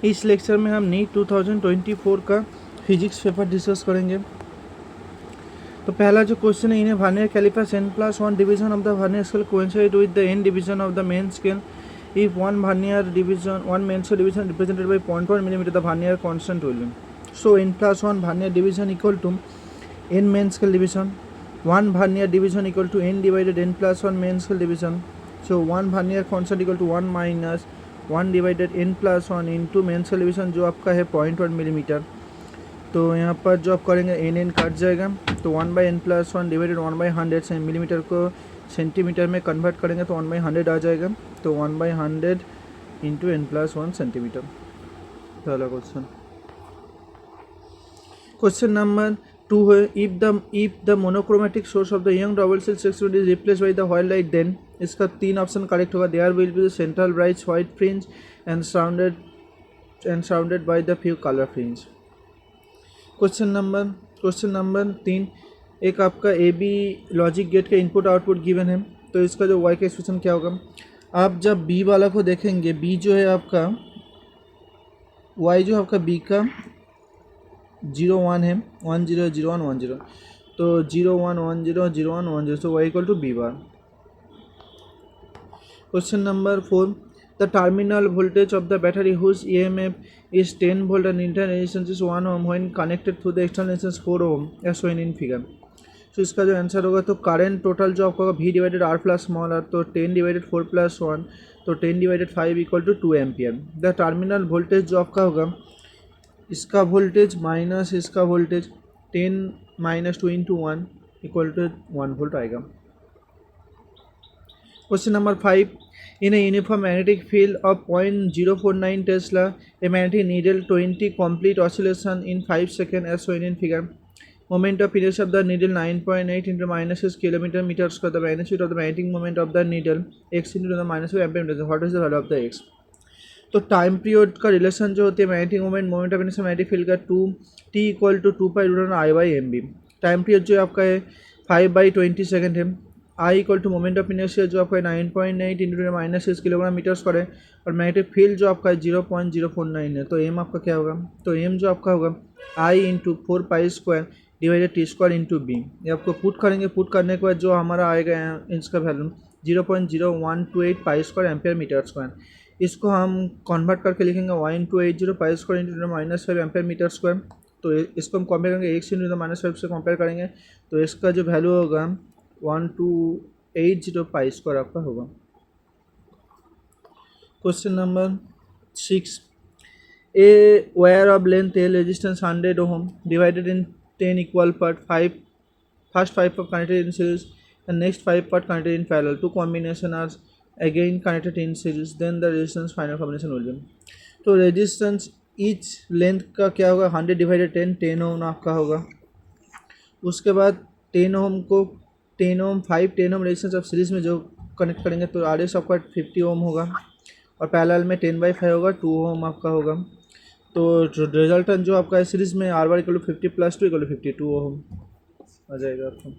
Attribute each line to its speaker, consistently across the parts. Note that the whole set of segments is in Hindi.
Speaker 1: इस लेक्चर में हम नीट 2024 का फिजिक्स पेपर डिस्कस करेंगे। तो पहला जो क्वेश्चन है, इन्हें vernier calipers n+1 division of the vernier scale coincide with the n division of the main scale if one main scale division represented by 0.1 mm the vernier constant will be. So n+1 vernier division equal to n main scale division, 1 vernier division equal to n divided n+1 main scale division. So 1 vernier constant equal to 1 minus 1 divided n+1 into main scale division जो आपका है 0.1 मिलीमीटर। तो यहाँ पर जो आप करेंगे n काट जाएगा, तो 1/n+1 डिवाइडेड 1/100 मिलीमीटर को सेंटीमीटर में कन्वर्ट करेंगे तो 1/100 आ जाएगा, तो 1/100 इंटू n+1 सेंटीमीटर। पहला क्वेश्चन नंबर 2 है, if the monochromatic source of the Young double slit experiment is replace by the white light, then इसका 3 ऑप्शन करेक्ट होगा। There will be the central bright white fringe and surrounded by the few colour fringe. Question number 3, एक आपका ए बी लॉजिक गेट का इनपुट आउटपुट गिवन है, तो इसका जो वाई का एक्सप्रेशन क्या होगा। आप जब बी वाला को देखेंगे, बी जो है आपका वाई जो आपका बी का 0 1 है, 1 0 0 1 1 0, तो 0 1 1 0 0 1 1 0, तो Y equal to B bar. Question number 4, the terminal voltage of the battery whose EMF is 10 volt and internal resistance is 1 ohm when connected to the external resistance 4 ohm as shown in figure। तो इसका जो आंसर होगा, तो करंट टोटल जो आपका होगा V divided R plus small R, तो 10 डिवाइडेड 4 प्लस 1, तो 10 divided 5 equal to 2 ampere. The terminal voltage जो आपका होगा, इसका वोल्टेज माइनस इसका वोल्टेज 10 - 2 × 1 इक्वल टू 1 वोल्ट आएगा। Question number 5, in a uniform magnetic field of 0.049 Tesla, a magnetic needle 20 complete oscillation in 5 seconds as shown in figure. Moment of inertia of the needle 9.8 into -6 km/m square. The magnitude of the magnetic moment of the needle x into the -2 ampere. What is the value of the x? तो टाइम पीरियड का रिलेशन जो होती है magnetic moment of inertia magnetic field का 2t equal to 2π/I/mb। Time period जो आपका है 5/20 सेकेंड है। I equal to moment of inertia जो आपका 9.8 इंटू -6 किलोग्राम स्क्वायर है, और मैग्नेटिक फील्ड जो आपका 0.049 है। तो एम आपका क्या होगा, तो एम जो आपका होगा I into 4π² divided t² into B. ये आपको पुट करेंगे, पुट करने के बाद जो हमारा आएगा इसका वैल्यू 0.0128π² एम्पियर मीटर स्क्वायर। इसको हम कन्वर्ट करके लिखेंगे 1 into 80π² into -5 ampere metre square. तो इसको हम कंपेयर करेंगे x इंटू -5 से कंपेयर करेंगे, तो इसका जो वैल्यू होगा 1280π² आपका होगा। Question number 6, a wire of length L resistance 100 ohm divided in 10 equal part, first 5 part connected in series and next 5 part connected in parallel, 2 combination are again connected in series, then the resistance final combination will be. तो रेजिस्टेंस ईच लेंथ का क्या होगा, 100 डिवाइडेड 10 ओम आपका होगा। उसके बाद 10 ओम को 10 ओम 10 ओम रेजिस्टेंस आप सीरीज में जो कनेक्ट करेंगे, तो आर एस आपका 50 ओम होगा, और पैरेलल में 10/5 होगा, 2 ओम आपका होगा। तो रिजल्टेंट जो आपका है सीरीज में R1 = 50 + 2 = 52 ओम आ जाएगा आपको।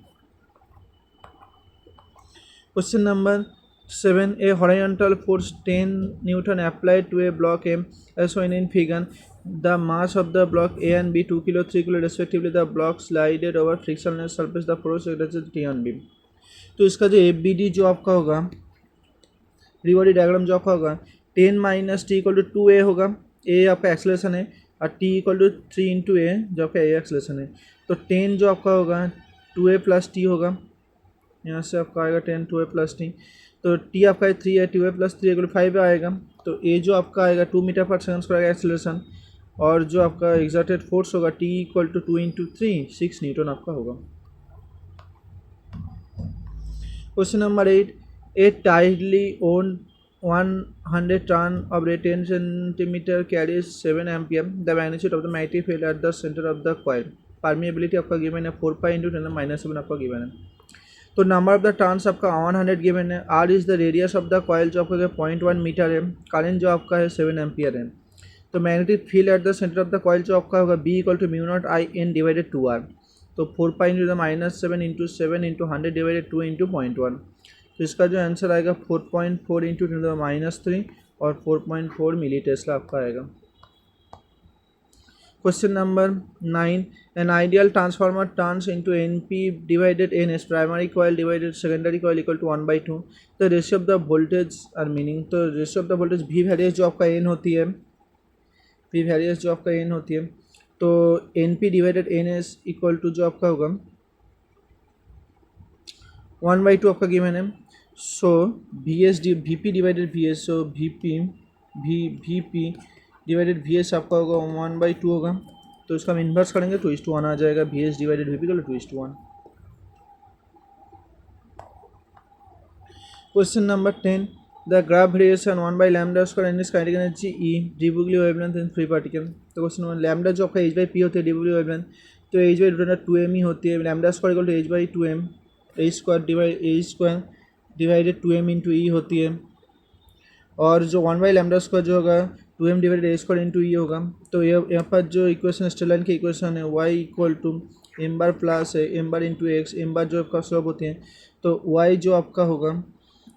Speaker 1: Question number 7, A horizontal force 10 Newton applied to a block M as shown in figure. The mass of the block A and B 2 kg 3 kg respectively. The block slided over frictionless surface. The force exerted T on B। तो इसका जो FBD जो आपका होगा, फ्री बॉडी डायग्राम जो आपका होगा, 10 - t = 2a होगा। a आपका एक्सेलरेशन है, और t = 3 × a जो आपका a एक्सेलरेशन है। तो 10 जो आपका होगा 2a + t होगा, यहाँ से आपका आएगा 10 2a + t, तो t आपका 3 है, 2a + 3 = 5 आएगा। तो a जो आपका आएगा 2 मीटर/सेकंड आएगा एक्सेलरेशन, और जो आपका एक्सर्टेड फोर्स होगा t = 2 × 3 6 न्यूटन आपका होगा। Question number 8, A tightly owned 100 turn of a 10 cm carries 7 ampere. The magnitude of the magnetic field at the center of the coil. Permeability आपका गिवन है 4π × 10⁻⁷ आपका गिवन है। तो नंबर ऑफ द टर्न्स आपका 100 गिवन है। R is the radius of the coil जो आपका 0.1 मीटर है। करंट जो आपका है 7 एम्पियर है। तो magnetic field at the centre of the coil जो आपका होगा B = μ0 I n / 2r। तो 4π × 10⁻⁷ × 7 × 100 / 2 × 0.1। तो इसका जो आंसर आएगा 4.4 × 10⁻³ और 4.4 मिली टेस्ला आपका आएगा। Question number 9. An ideal transformer turns into NP divided NS, primary coil divided secondary coil equal to 1 by 2. The ratio of the voltage are meaning, तो ratio of the voltage V various जो आपका N होती है, V various जो आपका N होती है, तो NP divided NS equal to जो आपका होगा 1 by 2 आपका गिवन है. So VP divided VS, so VP divided VS आपका होगा 1 by 2 होगा. तो इसका हम इन्वर्स करेंगे 2:1 आ जाएगा. VS डिवाइडेड VP को 2:1. Question number 10. The graph variation 1 by lambda square and is kinetic energy E, de Broglie wavelength in free particle. तो क्वेश्चन नंबर लैम्डा जो आपका H/P होती है, डी ब्रोगली वेवलेंथ, तो H/2m ही होती है. Lambda square equal to H/2m, H divided 2m into E होती है. और जो 1 by लैम्डा स्क्वायर जो होगा 2m divided A² into E होगा. तो यहाँ पर जो इक्वेशन स्टेलाइन की इक्वेशन है y equal to m bar plus है m bar into x, m bar जो आपका स्लोप होती है. तो y जो आपका होगा,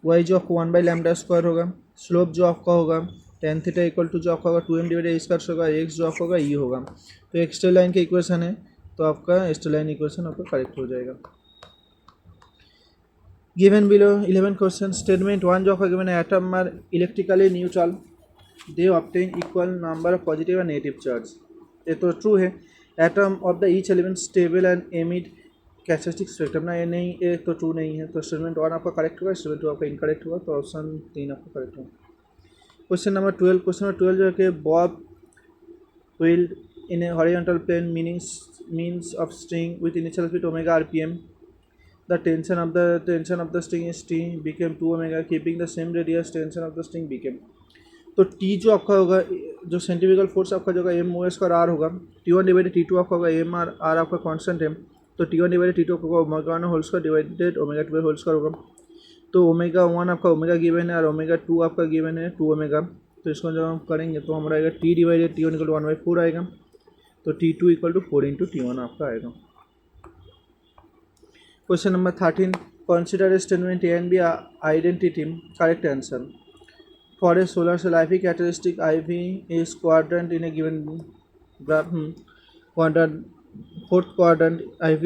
Speaker 1: y जो आपको 1 by लैम्डा स्क्वायर होगा, स्लोप जो आपका होगा tan थीटा इक्वल टू जो आपका होगा 2m डिवाइडेड A² होगा, x जो आपका होगा E होगा. तो एक स्टेलाइन की इक्वेशन है, तो आपका स्टेलाइन इक्वेशन आपका करेक्ट हो जाएगा. Given below 11 question. Statement 1 जो आपका given है, atom are electrically neutral, they obtain equal number of positive and negative charge. ये तो ट्रू है. Atom of the each element stable and emit characteristic spectrum ना, ये नहीं, ये तो ट्रू नहीं है. तो स्टेटमेंट 1 आपका करेक्ट होगा, स्टेटमेंट 2 आपका इनकरेक्ट होगा. तो ऑप्शन 3 आपका करेक्ट होगा. Question number 12. क्वेश्चन नंबर 12 जो है कि bob whirled in a horizontal plane means of string with initial speed omega RPM. The tension of the string is T became 2 omega, keeping the same radius. Tension of the string became, तो T जो आपका होगा, जो सेंट्रीफ्यूगल फोर्स आपका जो होगा M/O² R होगा. T1 डिवाइडेड T2 आपका होगा, M/R आपका कांस्टेंट है. तो T1 डिवाइडेड T2 आपका होगा omega 1 whole square divided omega 2 whole square होगा. तो ओमेगा 1 आपका ओमेगा गिवन है और ओमेगा 2 आपका गिवन है 2 ओमेगा. तो इसको जब हम करेंगे तो हमारा आएगा T divided T1 equal to 1/4 आएगा. तो T2 equal to 4 into T1 आपका आएगा. Question number 13. Consider a statement A and B are identity. Correct answer. For a solar cell, IV characteristic IV is quadrant in a given graph. Quadrant, fourth quadrant. IV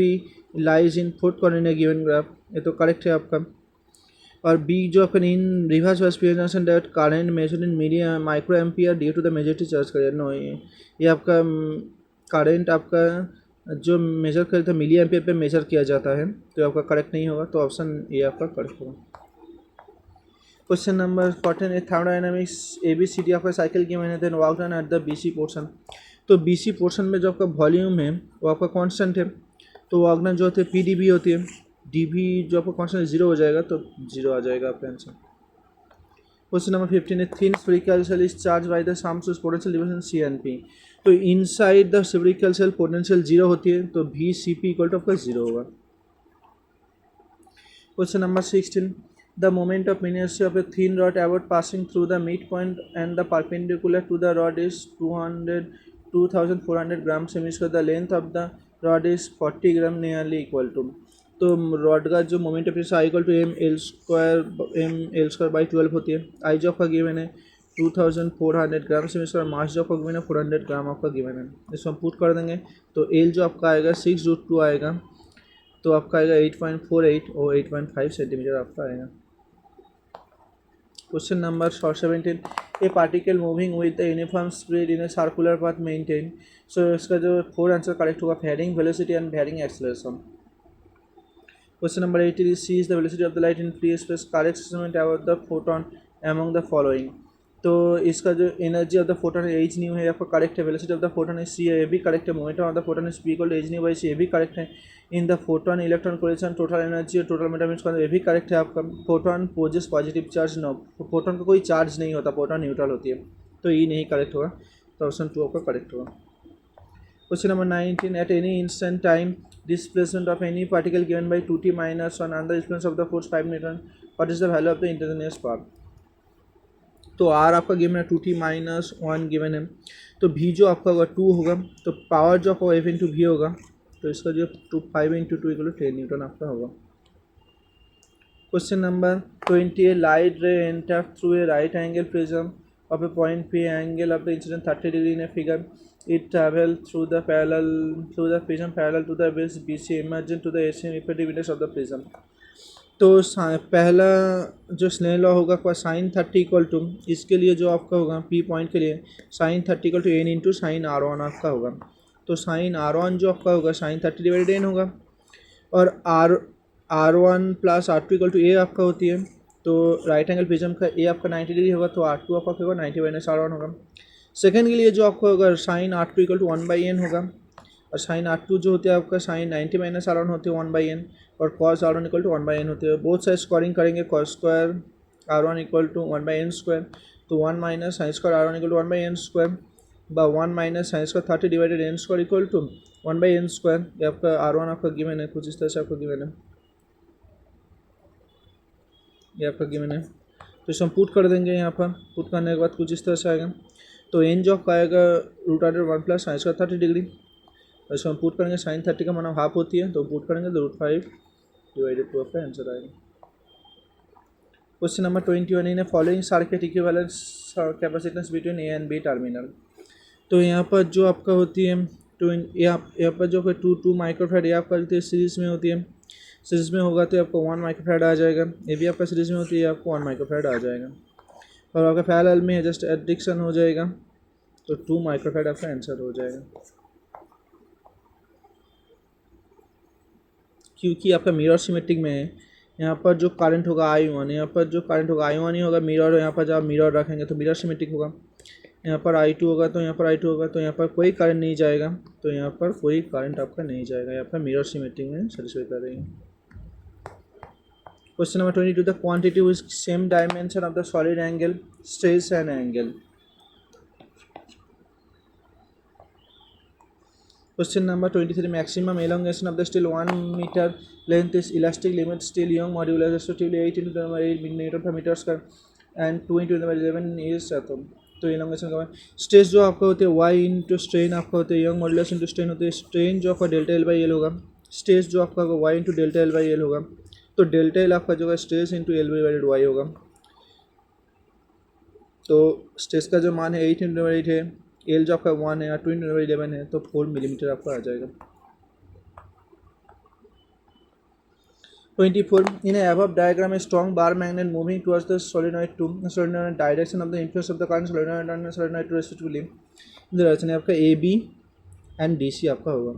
Speaker 1: lies in fourth quadrant in a given graph. ये तो करेक्ट है आपका. और B जो अपन in reverse experience that current measured in milli micro ampere due to the majority charge करें. नो, ये आपका करंट आपका जो मेजर करता है मिली एम्पियर पे मेजर किया जाता है. तो आपका करेक्ट नहीं होगा. तो ऑप्शन ए आपका करेक्ट होगा. Question number 14. थर्मोडायनामिक्स ABCD आपका साइकिल की मैंने then work done at the BC portion. तो BC पोर्शन में जो आपका वॉल्यूम है वो आपका कांस्टेंट है. तो वर्क डन जो होती है PdV होती है. DV जो आपका कांस्टेंट 0 हो जाएगा, तो 0 आ जाएगा आपका answer. Question number 15. Thin spherical shell is charge by the some of potential difference C and P. तो inside the spherical shell potential 0 होती है. तो VCP इक्वल टू आपका 0 होगा. Question number 16. The moment of inertia of a thin rod about passing through the mid point and the perpendicular to the rod is 2400 gram semi. The length of the rod is 40 gram nearly equal to. तो रॉड का जो moment of inertia equal to mL²/12 होती है. आई जो आपका गिवन है 2400 ग्राम सेमी. मास जो आपका गिवन है 400 ग्राम आपका गिवन है. इसको हम पुट कर देंगे. तो एल जो आपका आएगा 6√2 आएगा. तो आपका आएगा 8.48 और 8.5 सेंटीमीटर आपका आएगा. Question number 17. A particle moving with the uniform speed in a circular path maintain. So इसका जो 4 आंसर करेक्ट होगा, varying velocity and varying acceleration. Question number 18. C is the velocity of the light in free space. Correct statement about the photon among the following. तो इसका जो एनर्जी ऑफ द फोटोन है H न्यू है आपका करेक्ट है. वेलोसिटी ऑफ द फोटोन है C है, ये भी करेक्ट है. Momentum of the photon is P equal to H nu by C, ये भी करेक्ट है. In the photon electron collision total energy और टोटल मेटामिक्स ये भी करेक्ट है आपका. Photon possess positive charge. No, photon का कोई चार्ज नहीं होता, फोटोन न्यूट्रल होती है. तो ये नहीं करेक्ट होगा. तो ऑप्शन 2 आपका करेक्ट होगा. Question number 19. At any instant time displacement of any particle given by 2t minus 1 and the influence of the force 5 Newton. What is the value of the instantaneous power? तो R आपका गिवन है 2t minus 1 गिवन है. तो V जो आपका होगा 2 होगा. तो पावर जो आपका F इंटू V होगा. तो इसका जो 5 इंटू 2 इक्वल टू 10 न्यूटन आपका होगा. Question number 20. लाइट रे enter through a right angle prism of a point P, angle of the incident 30 degree in a figure. It travel through the prism parallel to the base BC emergent to the AC effective index of the prism. तो पहला जो स्नेल लॉ होगा क्या साइन 30 इक्वल टू, इसके लिए जो आपका होगा पी पॉइंट के लिए sine 30 equal to N into sine R one आपका होगा। तो साइन आर वन जो आपका होगा साइन 30 डिवाइडेड एन होगा, और R one plus R two equal to A आपका होती है। तो राइट एंगल प्रिज्म का ए आपका 90 डिग्री होगा, तो आर टू आपका होगा 90 माइनस आर वन होगा। सेकेंड के लिए जो आपका होगा sine R two equal to 1/n होगा, और साइन आर टू जो होते हैं आपका साइन 90 माइनस आर वन होते हैं 1/n, और cos R one equal to 1/n होते हैं। बोथ साइड स्क्वायरिंग करेंगे, cos square R one equal to 1/n square, तो 1 minus sine square R one equal to 1/n square, 1 minus sine square 30 divided N square equal to 1/n square. ये आपका आर वन आपका गिवन है, कुछ इस तरह से आपका गिवन है, ये आपका गिवन है। तो इसे हम पुट कर देंगे, यहाँ पर पुट करने के बाद कुछ इस तरह से आएगा। तो एन जो आपका आएगा root R 1 plus sine square 30 degree, और इसको हम पुट करेंगे साइन 30 का माना हाफ होती है, तो पुट करेंगे तो रूट 5 डिवाइडेड 2 आपका आंसर आएगा। Question number 21 in following circuit equivalence capacitance between A and B terminal. तो यहाँ पर जो आपका होती है यहाँ पर जो 2 माइक्रोफैराड ये आपका होती है सीरीज़ में होती है, सीरीज़ में होगा तो आपको 1 माइक्रोफैराड आ जाएगा। ये भी आपका सीरीज़ में होती है, आपको 1 माइक्रोफैराड आ जाएगा, और आपका पैरेलल में जस्ट एडिक्शन हो जाएगा, तो 2 माइक्रोफैराड आपका आंसर हो जाएगा। क्योंकि आपका मिरर सिमेट्रिक में है, यहाँ पर जो करंट होगा I1, यहाँ पर जो करंट होगा I1 ही होगा, मिरर यहाँ पर जब आप मिरर रखेंगे तो मिरर सिमेट्रिक होगा। यहाँ पर I2 होगा तो यहाँ पर I2 होगा, तो यहाँ पर कोई करंट नहीं जाएगा, तो यहाँ पर कोई करंट आपका नहीं जाएगा, यहाँ पर मिरर सिमेट्रिक में सेटिस्फाई कर रही है। Question number 22 the quantity with same dimension of the solid angle stress and angle. Question number 23 maximum elongation of the steel 1 meter length is elastic limit steel Young modulus respectively 8 into the 8 Newton per meter square and 2 into the 11 is atom। तो elongation का स्ट्रेस जो आपका होते हैं y इंटू स्ट्रेन आपका होते हैं, यंग मॉड्यूलस इंटू स्ट्रेन होते हैं। स्ट्रेन जो आपका डेल्टा एल बाई एल होगा, स्ट्रेस जो आपका होगा y into delta L by L होगा, तो डेल्टा एल आपका जो है stress into L divided Y होगा। तो स्ट्रेस का जो मान है 8 इंटू 8 है, एल जो आपका 1 है, 2 इंटू 11 है, तो 4 मिलीमीटर आपका आ जाएगा। 24 in a above diagram a strong bar magnet moving towards the solenoid 2 solenoid direction of the influence of the current solenoid and solenoid 2 respectively। Direction है आपका A B and D C आपका होगा,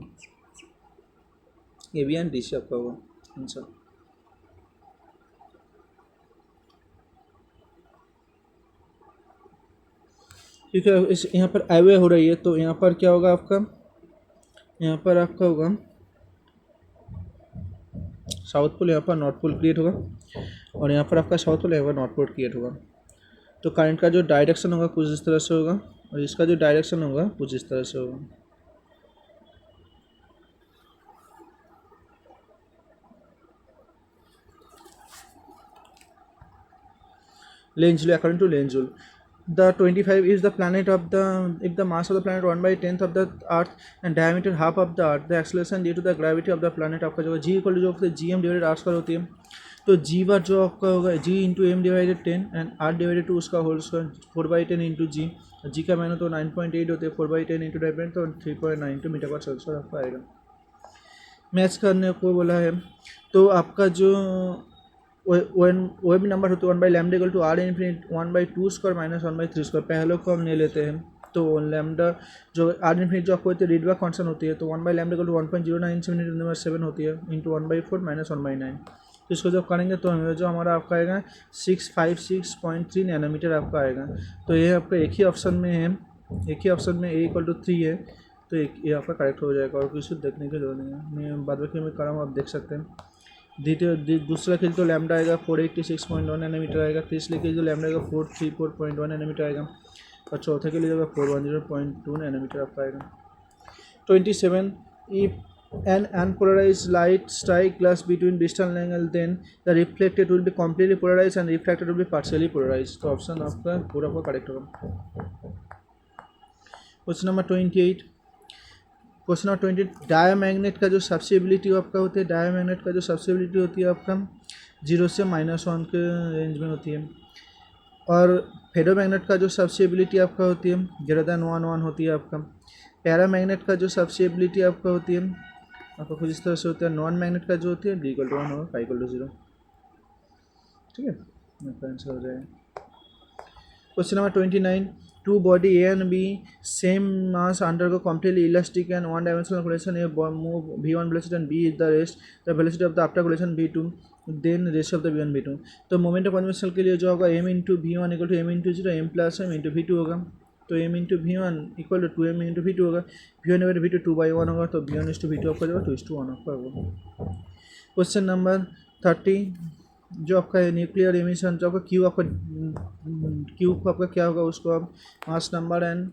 Speaker 1: A B and D C आपका होगा आंसर। क्योंकि इस यहाँ पर अवे हो रही है, तो यहाँ पर क्या होगा आपका, यहाँ पर आपका होगा साउथ पोल, यहाँ पर नॉर्थ पोल क्रिएट होगा, और यहाँ पर आपका साउथ पोल, यहाँ पर नॉर्थ पोल क्रिएट होगा। तो करंट का जो डायरेक्शन होगा कुछ इस तरह से होगा, और इसका जो डायरेक्शन होगा कुछ इस तरह से होगा। Lenz rule, according to Lenz rule, the 25 is the planet of the, if the mass of the planet 1/10 of the earth and diameter half of the earth, the acceleration due to the gravity of the planet आपका जो g इक्वल जो होता है G M divided R square होती है। तो जी बार जो आपका होगा G into M divided 10 and R divided 2 उसका whole square 4/10 into G, G का मैंने तो 9.8 होते हैं, 4/10 इंटू डायमेंट तो 3.92 मीटर पर सेल्सियस आपका आएगा। मैच करने को बोला है, तो आपका जो वो भी नंबर होते हैं 1/λ equal to R infinite 1/2 square minus 1/3 square. पहले को हम ले लेते हैं, तो लैम्डा जो आर इन्फिनिट जो आपको होती है रीडबैक कॉन्स्टेंट होती है, तो 1/λ इक्वल टू 1.0977 होती है इंटू 1/4 माइनस 1/9। तो इसको जब करेंगे तो हमें जो हमारा आपका आएगा 656.3 नैनोमीटर आपका आएगा। तो ये आपका एक ही ऑप्शन में है, एक ही ऑप्शन में ए इक्वल टू 3 है, तो ये आपका करेक्ट हो जाएगा, और कुछ देखने की जरूरत नहीं है। मैं बाद में कर रहा हूँ, आप देख सकते हैं। दूसरा के लिए तो लैम्डा आएगा 486.1 नैनोमीटर आएगा, तीसरे के लिए जो लैम्डा आएगा 434.1 नैनोमीटर आएगा, और चौथे के लिए जो 410.2 नैनोमीटर आपका आएगा। 27 if an unpolarized light strike glass between distant angle, then the reflected will be completely polarized and refracted will be partially polarized। तो ऑप्शन आपका पूरा करेक्ट होगा। क्वेश्चन नंबर 28, क्वेश्चन नंबर 20 डायमैग्नेट का जो सब्सिबिलिटी आपका होती है, डायमैग्नेट का जो सब्सिबिलिटी होती है आपका 0 से -1 के रेंज में होती है। और फेरोमैग्नेट का जो सब्सिबिलिटी आपका होती है ग्रेटर देन 1 होती है आपका। पैरामैग्नेट का जो सब्सिबिलिटी आपका होती है आपका कुछ इस तरह से होता है। नॉन मैग्नेट का जो होती है D = 1 होगा, फाई = 0। ठीक है, आपका आंसर हो जाएगा। Question number 29, two body A and B same mass undergo completely elastic and one dimensional collision, A move v1 velocity and B is the rest, the velocity of the after collision v2, then rest of the v1 v2। तो मोमेंट ऑफ कन्वेंशन के लिए जो होगा m into v1 = m into 0 m plus m into v2 होगा। तो m into v1 = 2m into v2 होगा। v1 / v2 2/1 होगा, तो v1:v2 आपका जो 2:1 आपका होगा। क्वेश्चन नंबर 30, जो आपका न्यूक्लियर एमिशन जो आपका क्यू को आपका क्या होगा, उसको आप mass number and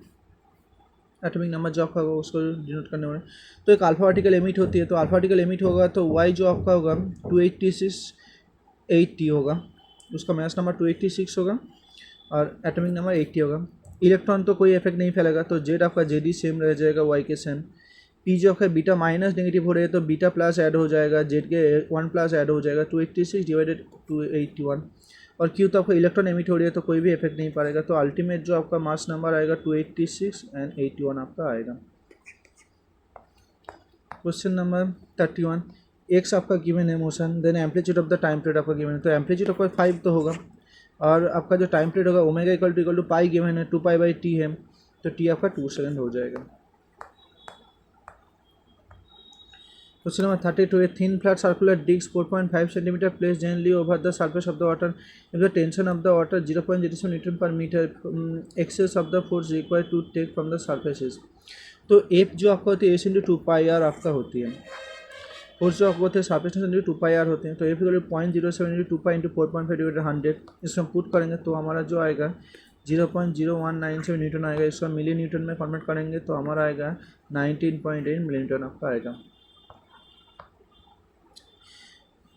Speaker 1: atomic number जो आपका होगा उसको डिनोट करने वाले। तो एक अल्फा पार्टिकल एमिट होती है, तो अल्फा पार्टिकल एमिट होगा तो वाई जो आपका होगा 286 होगा, उसका मास नंबर 286 होगा और एटॉमिक नंबर 80 होगा। इलेक्ट्रॉन तो कोई इफेक्ट नहीं फैलेगा, तो जेड आपका जेड ही सेम रह जाएगा वाई के सेम। पी जो आपका बीटा माइनस नेगेटिव हो रही है तो बीटा प्लस ऐड हो जाएगा, जेड के 1 प्लस ऐड हो जाएगा, 286 / 281। और क्यू तो आपको इलेक्ट्रॉन एमिट हो रही है तो कोई भी इफेक्ट नहीं पड़ेगा, तो अल्टीमेट जो आपका मास नंबर आएगा 286 एंड 81 आपका आएगा। क्वेश्चन नंबर 31, एक्स आपका गिवन है motion, then amplitude of the time period आपका गिवन है, तो एम्पलीट्यूड आपका 5 तो होगा और आपका जो टाइम पीरियड होगा ओमेगा = पाई गिवन है, 2π/t है, तो टी आपका 2 सेकेंड हो जाएगा। Question number 32, a thin flat circular disc 4.5 cm placed gently over the surface of the water, if the tension of the water 0.07 Nm/m, excess of the force required to take from the surface is। तो एफ जो आपका होती है S/2πr आपका होती है, फोर्स जो आपको होते हैं सरफेस टेंशन 2πr होते हैं, तो F = 0.07 × 2π × 4.5 / 100। इसको हम पुट करेंगे तो हमारा जो आएगा 0.0197 न्यूटन आएगा। इसको मिली न्यूटन में कन्वर्ट करेंगे तो हमारा आएगा 19.8 मिली न्यूटन आपका आएगा।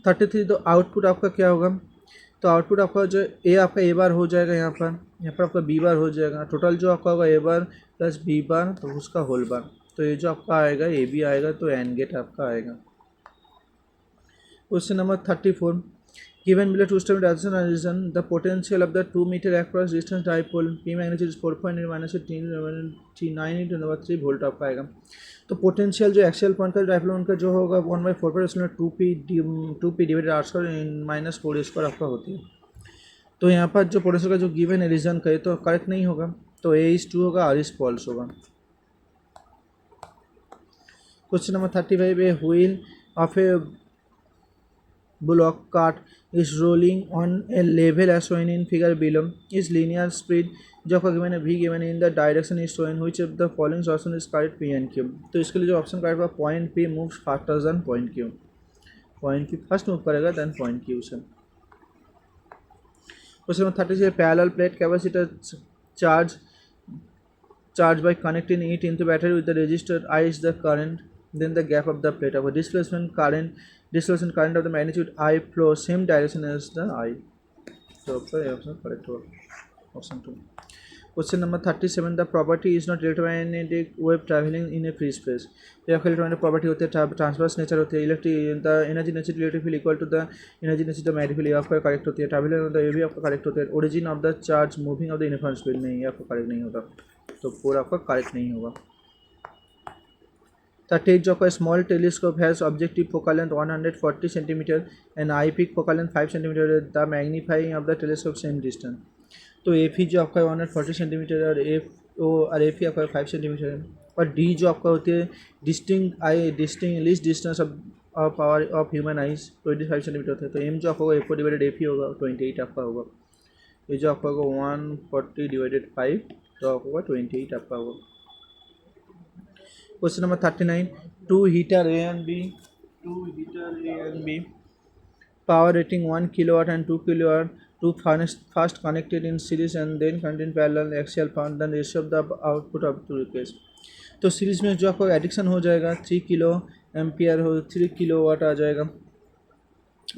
Speaker 1: 33, तो आउटपुट आपका क्या होगा, तो आउटपुट आपका जो ए आपका ए बार हो जाएगा, यहाँ पर आपका बी बार हो जाएगा, टोटल जो आपका होगा ए बार प्लस बी बार तो उसका होल बार, तो ये जो आपका आएगा ए बी आएगा, तो एन गेट आपका आएगा। Question number 34, given below two step direction the potential of the 2 metre across distance dipole P magnitude 4.8 - 9 × 3 volt आपका आएगा। तो पोटेंशियल जो एक्सियल पॉइंट का डाइपोल उनका जो होगा 1/4 2p / r² - 4² आपका होती है। तो यहाँ पर जो पोटेंशियल का जो गिवन है रीजन का तो करेक्ट नहीं होगा, तो A is 2 होगा, R is फॉल्स होगा। Question number 35, a wheel of A bullock cart is rolling on a level as shown in figure below, is linear speed जो आपका गिवन है v गिवन है in the direction is shown, which of the following option is correct P and Q। तो इसके लिए जो ऑप्शन करेक्ट होगा point P moves faster than point Q, point Q first move करेगा देन पॉइंट Q से। Question number 36, parallel plate capacitor charge by connecting it into battery with the resistor I is the current, then the gap of the plate of displacement current of the magnitude I flow same direction as the I। तो आपका ये ऑप्शन करेक्ट होगा, option 2। Question number 37, the property is not electromagnetic wave travelling in A free space. तो आपका इलेक्ट्रोमैग्नेटिक प्रॉपर्टी होती है ट्रांसवर्स नेचर होती है, electric the energy nature electric field equal to the energy nature the magnetic field, आपका करेक्ट होती है। ट्रैवलिंग होता है ये भी आपका करेक्ट होता है। Origin of the charge moving of the uniform speed नहीं, ये आपका करेक्ट नहीं होता, तो पूरा आपका करेक्ट नहीं होगा। 38, जो आपका small telescope has objective focal length 140 cm and eyepiece focal length 5 cm, the magnifying of the telescope same distance. तो एफ ही जो आपका 140 cm और एफ ही आपका 5 cm है, और डी जो आपका होती है distinct least distance of our of human eyes 25 cm होता है। तो एम जो आपका होगा F4 / एफ ही होगा 28 आपका होगा। ये जो आपका होगा 140 / 5 तो आपका होगा 28 आपका होगा। Question number 39, two heater A and B power rating 1 kW and 2 kW, two fast connected in series and then contain parallel axial power, then ratio of the output of two request। तो सीरीज में जो आपका एडिक्शन हो जाएगा 3 किलो एम्पियर हो 3 किलोवाट आ जाएगा,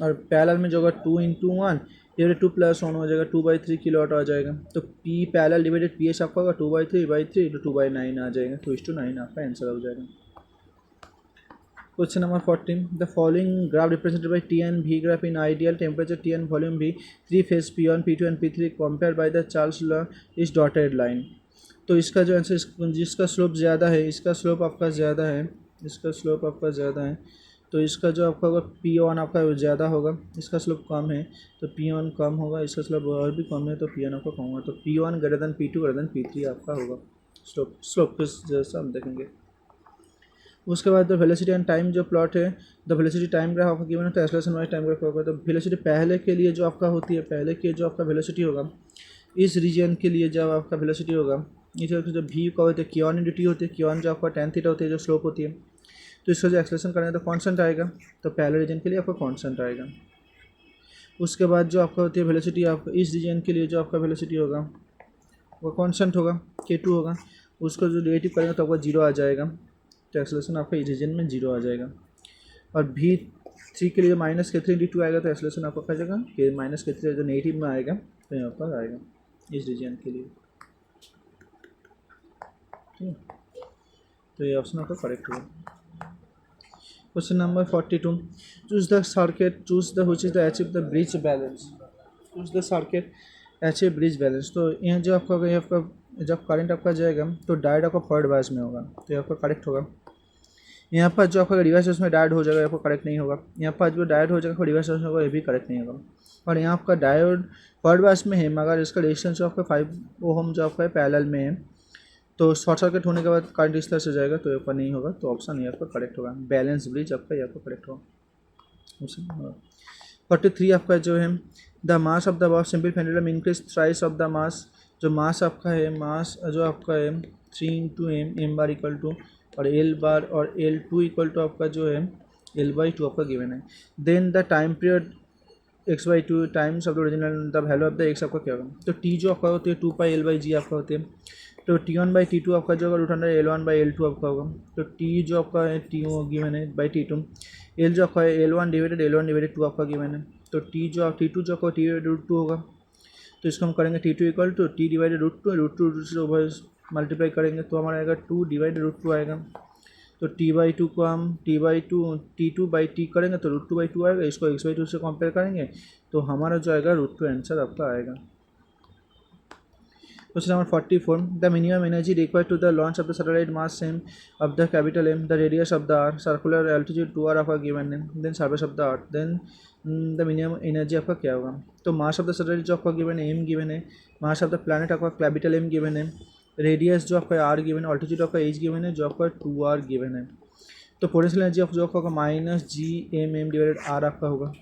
Speaker 1: और पैरेलल में जो होगा 2 × 1 ये 2 + 1 हो जाएगा, 2/3 किलोवाट आ जाएगा। तो P पैरेलल डिवाइडेड PS आपका होगा 2/3 तो 2/9 आ जाएगा, तो 2:9 आपका आंसर हो जाएगा। Question number 14. The following graph represented by T and V graph in ideal temperature T and volume V, three phase P1, P2 and P3 compared by the Charles law is dotted line. तो इसका जो आंसर, जिसका स्लोप ज़्यादा है, इसका स्लोप आपका ज़्यादा है, इसका स्लोप आपका ज़्यादा है, तो इसका जो आपका होगा P1 आपका ज़्यादा होगा, इसका स्लोप कम है तो P1 कम होगा, इसका स्लोप और भी कम है तो P1 आपका कम होगा, तो P1 greater than P2 greater than P3 आपका होगा स्लोप के जैसा हम देखेंगे। उसके बाद द वेलोसिटी एंड टाइम जो प्लॉट है, द वेलोसिटी टाइम ग्राफ आपका गिवन है तो एक्सेलरेशन वाइज टाइम ग्राफ होगा। तो वेलोसिटी पहले के लिए जो आपका होती है, पहले के जो आपका वेलोसिटी होगा, इस रीजन के लिए जब आपका वेलोसिटी होगा, इस जो भी का होता है क्यॉन इन टी होती है, क्यॉन जो आपका tan थीटा होती है, जो स्लोप होती है, तो इसका जो एक्सेलरेशन करेंगे तो कांस्टेंट आएगा, तो पहले रीजन के लिए आपका कांस्टेंट आएगा। उसके बाद जो आपका होती है वेलोसिटी, आपका इस रीजन के लिए जो आपका वेलोसिटी होगा वो कांस्टेंट होगा, k2 होगा, उसको जो डेरिवेटिव करेंगे तो आपका 0 आ जाएगा, तो एक्सेलरेशन आपका इस रीजन में 0 आ जाएगा। और V3 के लिए -k3/2 आएगा, तो एक्सेलरेशन आपका क्या जाएगा कि -k3 जो नेगेटिव में आएगा तो यहाँ पर आएगा इस रीजन के लिए, ठीक है। तो ये ऑप्शन आपका करेक्ट होगा। Question number 42. Choose the circuit, choose the which is the achieve the bridge balance, choose the circuit achieve bridge balance. तो यहाँ जो आपका होगा, आपका जब करंट आपका जाएगा तो डायोड आपका फॉरवर्ड बायस में होगा, तो ये आपका करेक्ट होगा। यहाँ पर जो आपका रिवर्स उसमें डायोड हो जाएगा, आपको करेक्ट नहीं होगा। यहाँ पर जो डायोड हो जाएगा रिवर्स उसमें होगा, ये भी करेक्ट नहीं होगा। और यहाँ आपका डायोड फॉरवर्ड बायस में है, मगर इसका रेजिस्टेंस जो आपका 5 ओम जो आपका पैरेलल में है, तो शॉर्ट सर्किट होने के बाद करंट इस तरह से जाएगा, तो ये आपका नहीं होगा, तो ऑप्शन ये आपका करेक्ट होगा। बैलेंस ब्रिज आपका ये आपका करेक्ट होगा। ऑप्शन 43 आपका जो है, the mass of the box simple pendulum increase thrice of the mass. जो मास आपका है, मास जो आपका है 3 × m, m bar equal to और L बार और L2 इक्वल टू आपका जो है L/2 आपका गिवन है। Then the time period x/2 times of the original, the value of the x आपका क्या होगा। तो t जो आपका होती है 2πL/g आपका होती है, तो T1/T2 आपका जो होगा √100 L1/L2 आपका होगा। तो T जो आपका है T गिवन है /T2, L जो आपका है L1/2 आपका गिवन है, तो T जो T2 जो आपका T/√2 होगा, तो इसको हम करेंगे T2 इक्वल टू T/√2 से ओवर मल्टीप्लाई करेंगे तो हमारा आएगा 2/√2 आएगा। तो T/2 को हम T2/T करेंगे तो √2/2 आएगा, इसको x/2 से कंपेयर करेंगे तो हमारा जो आएगा √2 आंसर आपका आएगा। Question number 44. The minimum energy required to the launch of the satellite mass m of the capital M, the radius of the earth, circular altitude 2r आपका given है, then surface of the earth, then the minimum energy आपका क्या होगा। तो mass of the satellite जो आपका given है m given है, mass of the planet आपका capital M given है, radius जो आपका r given है, altitude आपका h given है, जो आपका 2r given है। तो पोटेंशियल एनर्जी ऑफ जो आपका -Gmm/r आपका होगा,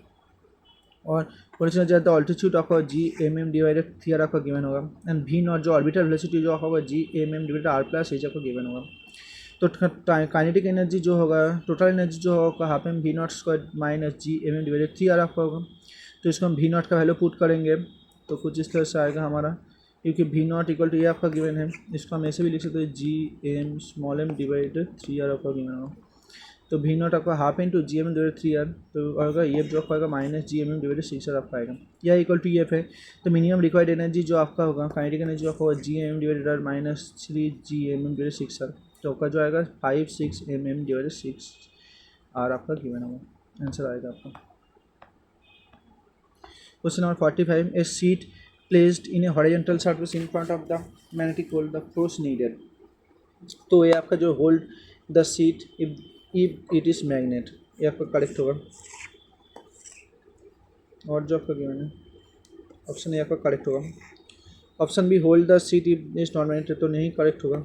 Speaker 1: और पोटेंशियल ज़्यादा ऑल्टीट्यूड आपका Gmm/3r आपका गिवन होगा, एंड V0 जो ऑर्बिटल वेलोसिटी जो आपका होगा Gmm/r+h आपका गिवन होगा। तो काइनेटिक एनर्जी जो होगा, टोटल एनर्जी जो होगा ½ V0² Gmm/3r आपका होगा। तो इसको हम V0 का वैल्यू पुट करेंगे तो कुछ इस तरह से आएगा हमारा, क्योंकि V0 इक्वल टू ये आपका गिवन है, इसको हम ऐसे भी लिख सकते हैं Gm/m/3r आपका गिवन होगा। तो V0 आपका ½ × Gmm/3r, तो आएगा ये जो आपका आएगा -Gmm/6r आपका आएगा, या इक्वल टू EF है। तो मिनिमम रिक्वायर्ड एनर्जी जो आपका होगा, काइनेटिक एनर्जी जो आपका होगा Gmm/r -3 Gmm/6r, तो आपका जो आएगा 5-6 mm/6r आपका गिवन होगा, आंसर आएगा आपका। Question number 45. A sheet placed in a horizontal surface in front of the magnetic pole, the force needed. तो ये आपका जो hold the sheet if it is magnet, ये आपका करेक्ट होगा। और जो आपका गिवन है ऑप्शन ए आपका करेक्ट होगा। Option B hold the sheet if is not magnet, तो नहीं करेक्ट होगा।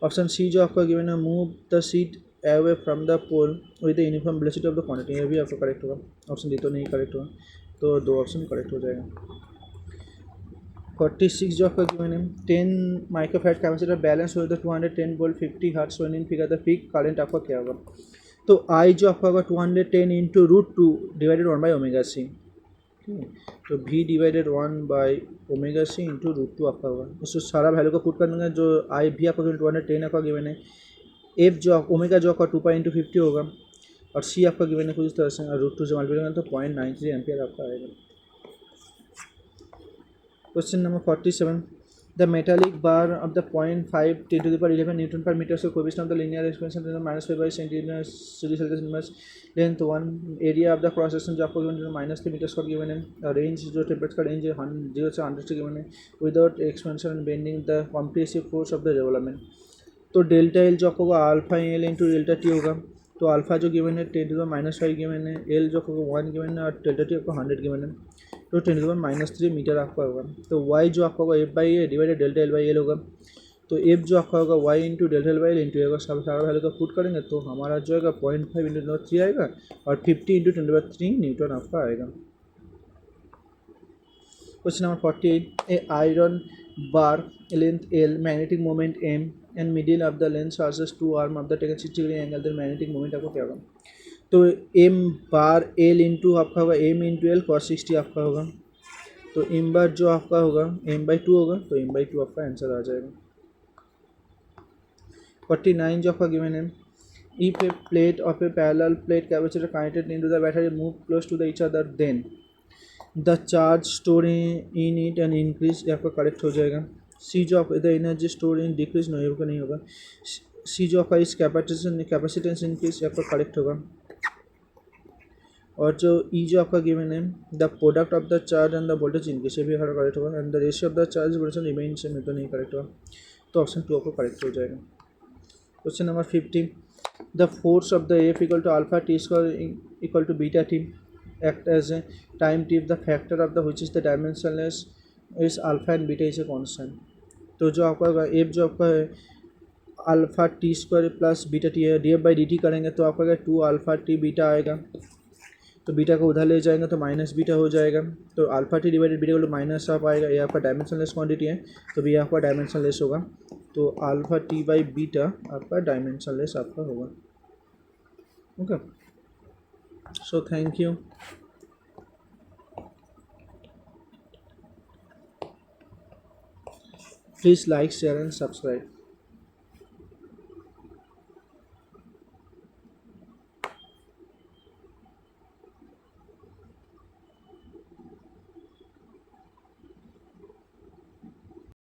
Speaker 1: ऑप्शन सी जो आपका गिवन है move the sheet away from the pole with the uniform velocity of the quantity, ये भी आपका करेक्ट होगा। ऑप्शन डी तो नहीं करेक्ट होगा, तो 2 ऑप्शन करेक्ट हो जाएगा। 46 जो आपका गिवन है 10 माइक्रोफैराड कैपेसिटर बैलेंस हो the 210 volt 50 hertz when in figure the peak current आपका क्या होगा। तो आई जो आपका होगा 210 × √2 डिवाइडेड 1/ωc, ठीक है। तो V डिवाइडेड 1/ωc × √2 आपका होगा, उसको सारा वैल्यू को पुट करने जो आई भी आपका 210 आपका गिवन है, एफ जो ओमेगा जो आपका 2π × 50 होगा, और सी आपका गिवन है कुछ इस तरह से √2 से मल्टीप्लाई करेंगे तो 0.93 एम्पियर आपका आएगा। Question number 47. The metallic bar of the 0.5 10 to the power 11 Newton per meter square coefficient of the linear expansion is minus 5 by centimeter degree Celsius inverse length 1 area of the cross section जो आपको given है minus 3 meter square given है range जो temperature का range है 0 से 100 से given है without expansion and bending the compressive force of the development तो डेल्टा एल जो आपको होगा alpha L into delta T होगा तो अल्फा जो गिवन है 10 to the minus 5 गिवन है एल जो आपको 1 गिवन है और डेल्टा टी आपको 100 गिवन है तो 10 to the minus 3 मीटर आपका होगा तो वाई जो आपका होगा F by A divided delta L by L होगा तो एफ जो आपका होगा Y into delta L by L into होगा सब सारा वैल्यू का पुट करेंगे तो हमारा जो है 0.5 इंटू 3 आएगा और 50 इंटू 10 न्यूटन आपका आएगा। Question number 48. A iron bar length L, magnetic moment M, and middle of the length charges two arm of the taken 60 degree angle, then magnetic moment आपको क्या होगा? तो M बार L इंटू आपका होगा M इंटू L cos 60 आपका होगा तो M बार जो आपका होगा M by 2 होगा तो M by 2 आपका आंसर आ जाएगा। 49 जो आपका गिवन है if a plate of a parallel plate capacitor connected into the battery move close to each other then the charge store in it and increase आपका करेक्ट हो जाएगा। सी जो आपका the energy store in decrease नहीं होगा। सी जो आपका इस कैपेसिटेंस इंक्रीज आपका करेक्ट होगा। और जो ई जो आपका गिवन है the product of the charge and the voltage increase ये भी हमारा करेक्ट होगा and the ratio of the charge voltage remain same तो नहीं करेक्ट होगा तो ऑप्शन 2 आपको करेक्ट हो जाएगा। Question number 50 the force of the F equal to alpha T square equal to beta T act as a time t if the factor of the which is the dimensionless is alpha and beta is a constant तो जो आपका होगा एफ जो आपका है alpha T square plus beta T है D F by D T करेंगे तो आपका क्या 2 अल्फा टी बीटा आएगा तो बीटा को उधर ले जाएंगे तो माइनस बीटा हो जाएगा तो अल्फा टी डिवाइडेड बीटा को माइनस आप आएगा ये आपका डायमेंशनलेस क्वांटिटी है तो भी आपका डायमेंशनलेस होगा तो अल्फा टी बाई बीटा आपका डायमेंशनलेस आपका होगा। Okay so thank you। Please like, share and subscribe।